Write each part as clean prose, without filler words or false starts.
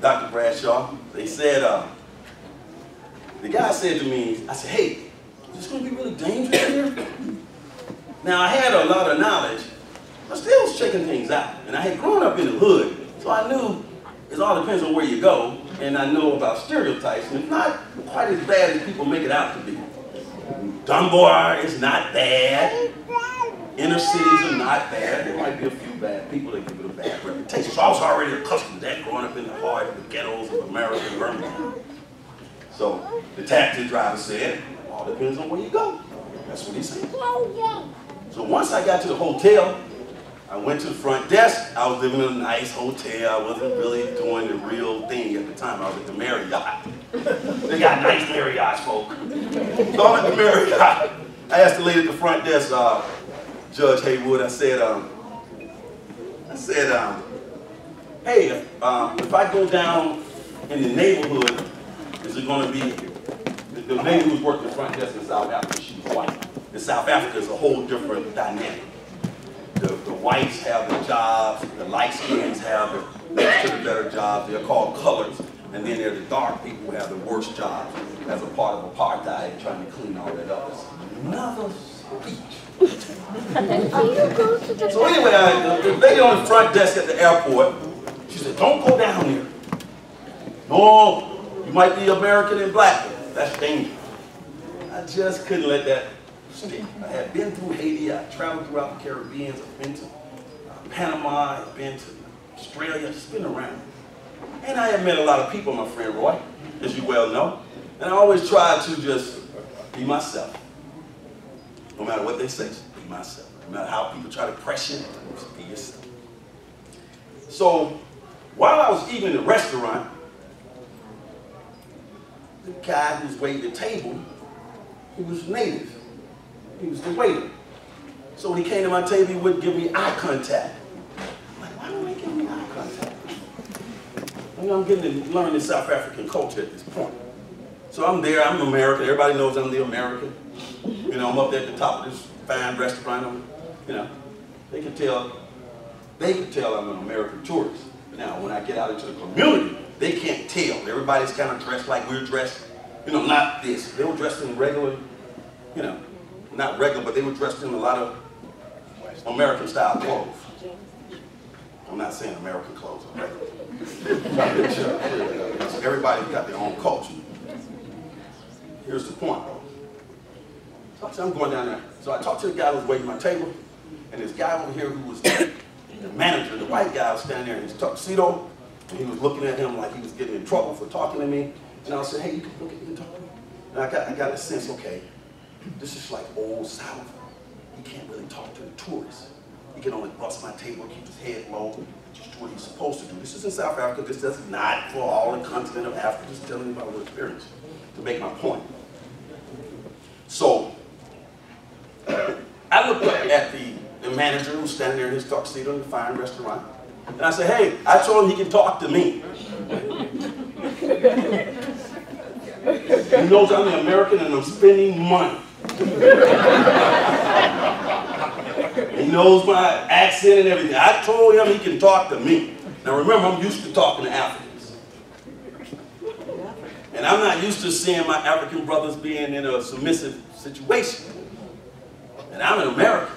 Dr. Bradshaw. They said, the guy said to me, I said, hey, is this going to be really dangerous here? Now, I had a lot of knowledge, but still was checking things out. And I had grown up in the hood, so I knew it all depends on where you go, and I know about stereotypes, and it's not quite as bad as people make it out to be. Dunbar is not bad. Inner cities are not bad. There might be a few bad people that give it a bad reputation. So I was already accustomed to that growing up in the heart of the ghettos of America and Birmingham. So the taxi driver said, it all depends on where you go. That's what he said. So once I got to the hotel, I went to the front desk. I was living in a nice hotel. I wasn't really doing the real thing at the time. I was at the Marriott. They got nice Marriotts, folks. So I'm at the Marriott. I asked the lady at the front desk, Judge Haywood, I said, hey, if I go down in the neighborhood, is it going to be, the lady who was working the front desk in South Africa, she was white. In South Africa, is a whole different dynamic. The whites have the jobs, the light skins have the better jobs. They're called colors. And then there are the dark people who have the worst jobs as a part of apartheid, trying to clean all that up. It's another speech. So anyway, the lady on the front desk at the airport, she said, don't go down there. No, you might be American and black. That's dangerous. I just couldn't let that stick. I had been through Haiti. I traveled throughout the Caribbean. I've been to Panama. I've been to Australia. Just been around. And I had met a lot of people, my friend Roy, as you well know. And I always tried to just be myself. No matter what they say, just be myself. No matter how people try to press you, just be yourself. So while I was eating in the restaurant, the guy who was waiting at the table, he was native. He was the waiter. So when he came to my table, he wouldn't give me eye contact. I'm like, why don't they give me eye contact? I mean, I'm getting to learn the South African culture at this point. So I'm there, I'm American. Everybody knows I'm the American. You know, I'm up there at the top of this fine restaurant. You know, they can tell I'm an American tourist. Now, when I get out into the community, they can't tell. Everybody's kind of dressed like we're dressed. You know, not this. They were dressed in regular, you know, not regular, but they were dressed in a lot of American style clothes. I'm not saying American clothes are regular. Everybody's got their own culture. Here's the point, though. So I'm going down there. So I talked to the guy who was waiting at my table, and this guy over here who was the manager, the white guy, was standing there in his tuxedo, and he was looking at him like he was getting in trouble for talking to me. And I was saying, hey, you can look at me and talk to me. And I got a sense, okay, this is like old South. He can't really talk to the tourists. He can only bust my table, keep his head low, just do what he's supposed to do. This is in South Africa. This is not for all the continent of Africa. Just telling you about a little experience to make my point. So I looked up at the manager who was standing there in his tuxedo in the fine restaurant, and I said, hey, I told him he can talk to me. He knows I'm the American and I'm spending money. He knows my accent and everything. I told him he can talk to me. Now remember, I'm used to talking to Africans. And I'm not used to seeing my African brothers being in a submissive situation. And I'm an American.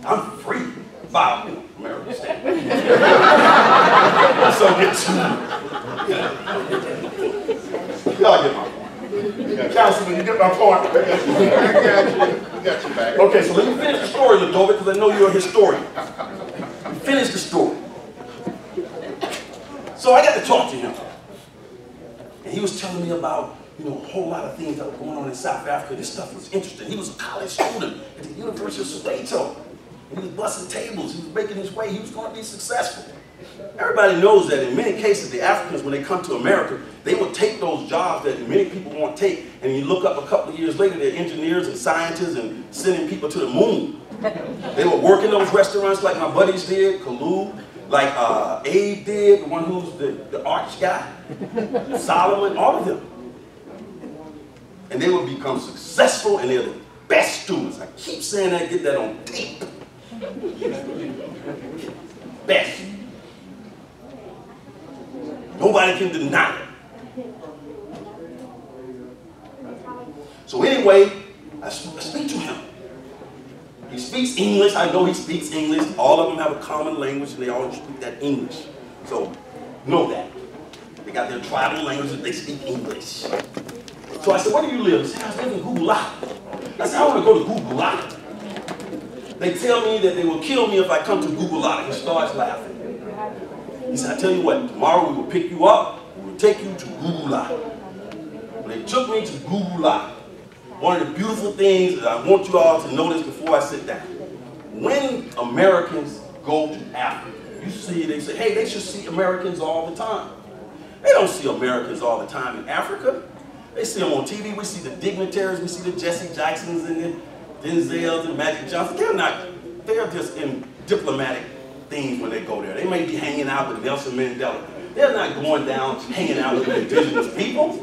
I'm free. By American standard. So y'all get my point. Councilman, you get my point. I got you back. Okay, so let me finish the story, Ladova, because I know you're a historian. Finish the story. So I got to talk to him. And he was telling me about, you know, a whole lot of things that were going on in South Africa. This stuff was interesting. He was a college student at the University of Soweto. And he was busting tables. He was making his way. He was going to be successful. Everybody knows that in many cases, the Africans, when they come to America, they will take those jobs that many people won't take, and you look up a couple of years later, they're engineers and scientists and sending people to the moon. They were working those restaurants like my buddies did, Kalu, like Abe did, the one who's the arch guy, Solomon, all of them. And they will become successful, and they're the best students. I keep saying that, get that on tape. Best. Nobody Nobody can deny it. So anyway, I speak to him. He speaks English. I know he speaks English. All of them have a common language, and they all speak that English. So know that. They got their tribal languages. They speak English. So I said, where do you live? He said, I live in Gala. I said, I want to go to Gala. They tell me that they will kill me if I come to Gala. He starts laughing. He said, I tell you what, tomorrow we will pick you up. We will take you to Gala. When they took me to Gala, one of the beautiful things that I want you all to notice before I sit down, when Americans go to Africa, you see, they say, hey, they should see Americans all the time. They don't see Americans all the time in Africa. They see them on TV. We see the dignitaries. We see the Jesse Jacksons and the Denzels and the Magic Johnsons. They're just in diplomatic things when they go there. They may be hanging out with Nelson Mandela. They're not going down hanging out with the indigenous people.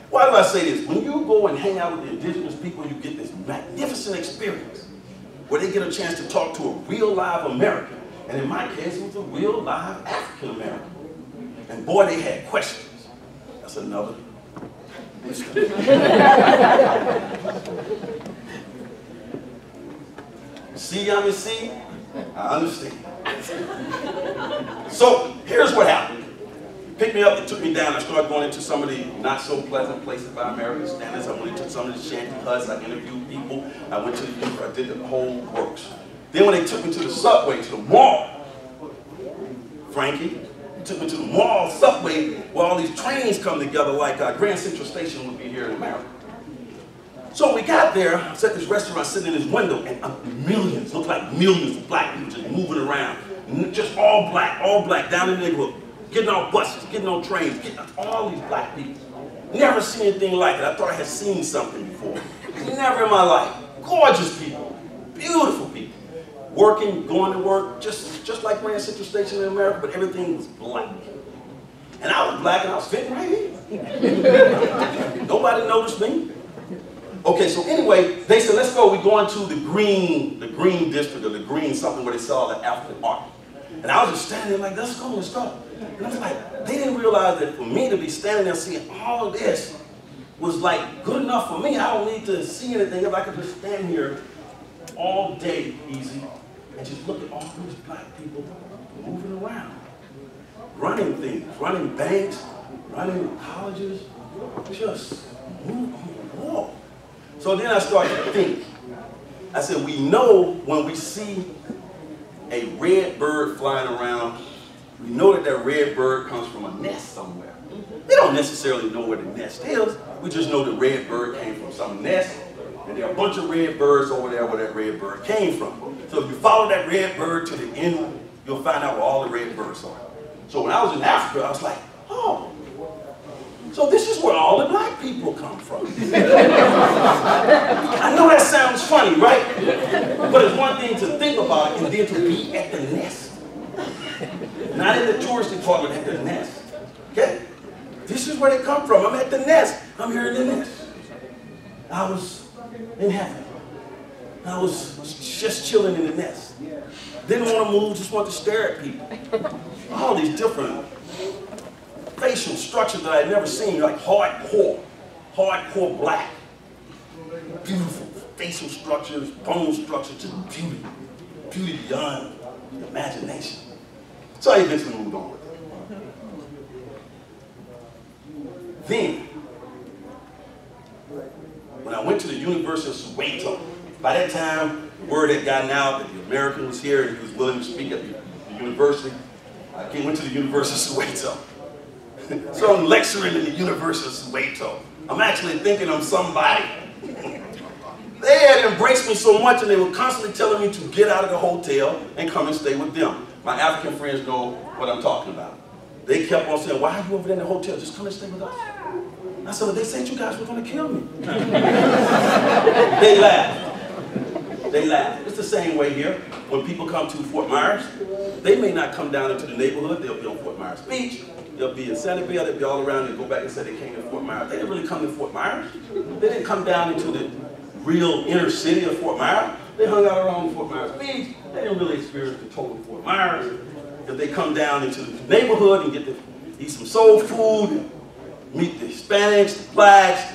Why do I say this? When you go and hang out with the indigenous people, you get this magnificent experience where they get a chance to talk to a real live American. And in my case, it was a real live African American. And boy, they had questions. That's another. See, y'all, see? I understand. So here's what happened. Picked me up, they took me down. I started going into some of the not so pleasant places by American standards. I went into some of the shanty huts. I interviewed people. I went to the I did the whole works. Then when they took me to the subway, to the mall, Frankie, took me to the mall subway where all these trains come together like Grand Central Station would be here in America. So we got there, I was at this restaurant sitting in this window, and millions, looked like millions of black people just moving around. Just all black, down in the neighborhood. Getting on buses, getting on trains, getting all these black people. Never seen anything like it. I thought I had seen something before. Never in my life. Gorgeous people, beautiful people. Working, going to work, just like Grand Central Station in America, but everything was black. And I was black and I was fitting right in. Nobody noticed me. Okay, so anyway, they said, let's go. We're going to the green district, or the green something where they sell the African art. And I was just standing there like, let's go. And I was like, they didn't realize that for me to be standing there seeing all of this was like good enough for me. I don't need to see anything if I could just stand here all day easy and just look at all these black people moving around. Running things, running banks, running colleges, just move on the wall. So then I started to think. I said, we know when we see a red bird flying around, we know that that red bird comes from a nest somewhere. We don't necessarily know where the nest is. We just know the red bird came from some nest, and there are a bunch of red birds over there where that red bird came from. So if you follow that red bird to the end, you'll find out where all the red birds are. So when I was in Africa, I was like, oh, so this is where all the black people come from. I know that sounds funny, right? But it's one thing to think about it and then to be at the nest. Not in the tourist department, at the nest. Okay? This is where they come from. I'm at the nest. I'm here in the nest. I was in heaven. I was just chilling in the nest. Didn't want to move, just wanted to stare at people. All these different facial structures that I had never seen, like hardcore black. Beautiful facial structures, bone structures, just beauty. Beauty beyond imagination. So I eventually moved on with it. Then, when I went to the University of Soweto, by that time, the word had gotten out that the American was here and he was willing to speak at the university. I went to the University of Soweto. So I'm lecturing in the University of Soweto. I'm actually thinking I'm somebody. They had embraced me so much and they were constantly telling me to get out of the hotel and come and stay with them. My African friends know what I'm talking about. They kept on saying, why are you over there in the hotel? Just come and stay with us. I said, well, they said you guys were going to kill me. They laughed. They laughed. It's the same way here. When people come to Fort Myers, they may not come down into the neighborhood. They'll be on Fort Myers Beach. They'll be in Santa Fe. They'll be all around and go back and say they came to Fort Myers. They didn't really come to Fort Myers. They didn't come down into the real inner city of Fort Myers. They hung out around Fort Myers Beach. They didn't really experience the total Fort Myers. if they come down into the neighborhood and get to eat some soul food, meet the Hispanics, the blacks,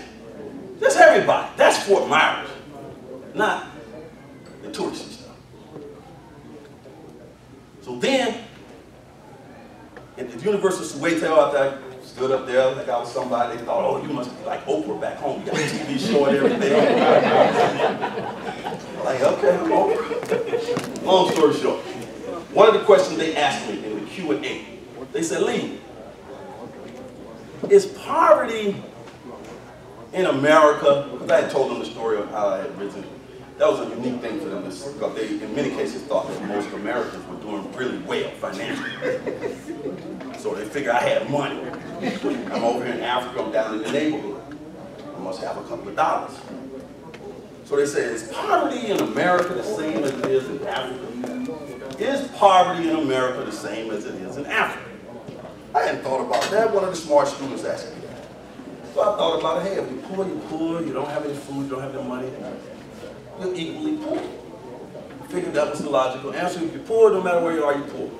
just everybody. That's Fort Myers, not the touristy stuff. So then, at the University of Soweto, after I stood up there like I was somebody, they thought, oh, you must be like Oprah back home. You got a TV show and everything. Like, okay, I'm Oprah. Long story short, one of the questions they asked me in the Q&A, they said, Lee, is poverty in America, because I had told them the story of how I had risen, that was a unique thing for them, because they, in many cases, thought that most Americans were doing really well financially. So they figured I had money. I'm over here in Africa, I'm down in the neighborhood. I must have a couple of dollars. So they said, is poverty in America the same as it is in Africa? Is poverty in America the same as it is in Africa? I hadn't thought about that. One of the smart students asked me that. So I thought about it, hey, if you're poor, you don't have any food, you don't have any money, you're equally poor. I figured that was the logical answer. If you're poor, no matter where you are, you're poor.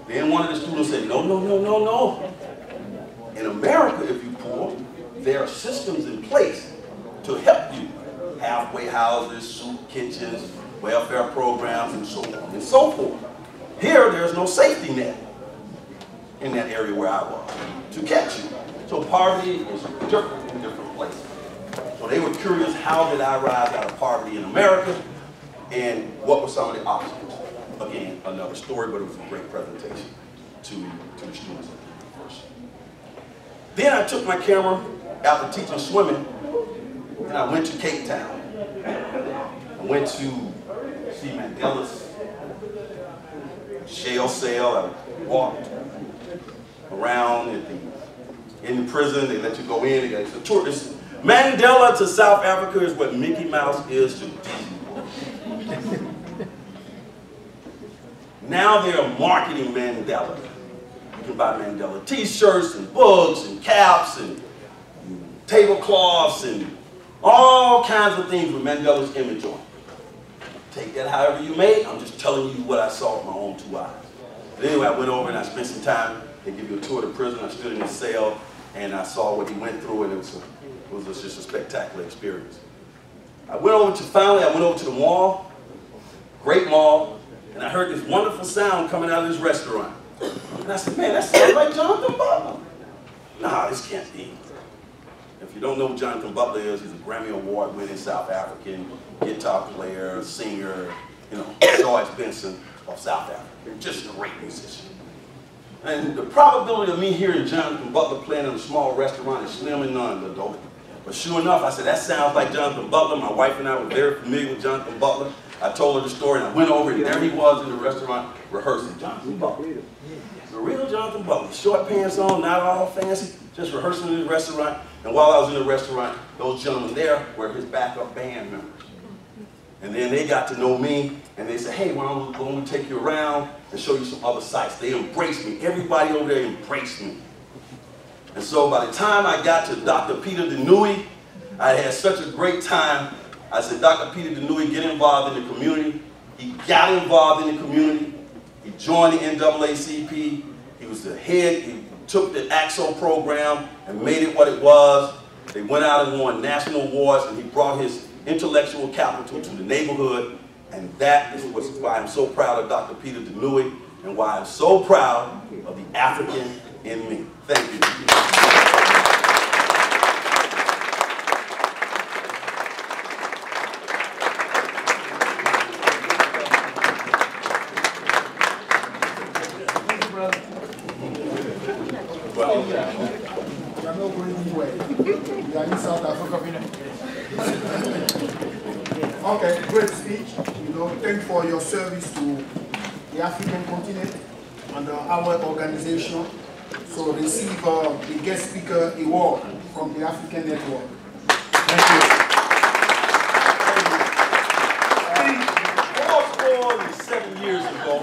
Then one of the students said, no, no, no, no, no. In America, if you're poor, there are systems in place to help you. Halfway houses, soup kitchens, welfare programs, and so on and so forth. Here, there's no safety net in that area where I was to catch you. So poverty is different in different places. So they were curious, how did I rise out of poverty in America, and what were some of the obstacles? Again, another story, but it was a great presentation to the students at the university. Then I took my camera after teaching swimming, and I went to Cape Town. I went to see Mandela's jail cell. I walked around in the prison. They let you go in. It's a tour. Mandela to South Africa is what Mickey Mouse is to Disney World. Now they are marketing Mandela. You can buy Mandela t-shirts and books and caps and tablecloths and all kinds of things with Mandela's image on it. Take that however you may. I'm just telling you what I saw with my own 2 eyes. But anyway, I went over and I spent some time. They give you a tour of the prison. I stood in his cell and I saw what he went through, and it was just a spectacular experience. Finally, I went over to the mall, great mall, and I heard this wonderful sound coming out of this restaurant. And I said, man, that sounds like Jonathan Butler. Nah, this can't be. If you don't know who Jonathan Butler is, he's a Grammy Award-winning South African guitar player, singer, George Benson of South Africa. Just a great musician. And the probability of me hearing Jonathan Butler playing in a small restaurant is slim and none, though. But sure enough, I said, that sounds like Jonathan Butler. My wife and I were very familiar with Jonathan Butler. I told her the story, and I went over, and there he was in the restaurant rehearsing. Jonathan Butler. The real Jonathan Butler. Short pants on, not all fancy, just rehearsing in the restaurant. And while I was in the restaurant, those gentlemen there were his backup band members. And then they got to know me, and they said, hey, why don't we take you around and show you some other sites? They embraced me. Everybody over there embraced me. And so by the time I got to Dr. Peter Denui, I had such a great time. I said, Dr. Peter Denui, get involved in the community. He got involved in the community. He joined the NAACP. He was the head. He took the AXO program and made it what it was. They went out and won national awards, and he brought his intellectual capital to the neighborhood. And that is why I'm so proud of Dr. Peter Denui, and why I'm so proud of the African in me. Thank you. You're not going anywhere. You are in South Africa. Okay, great speech. Thank you for your service to the African continent and our organization. So receive the guest speaker award from the African Network. Thank you. 7 years ago.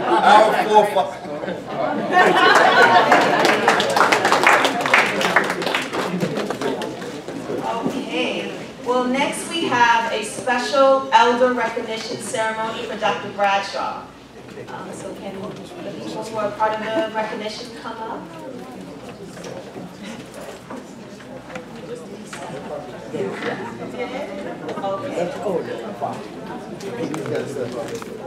Our forefathers. Okay. Well, next we have a special elder recognition ceremony for Dr. Bradshaw. So can who are part of the recognition come up? Okay.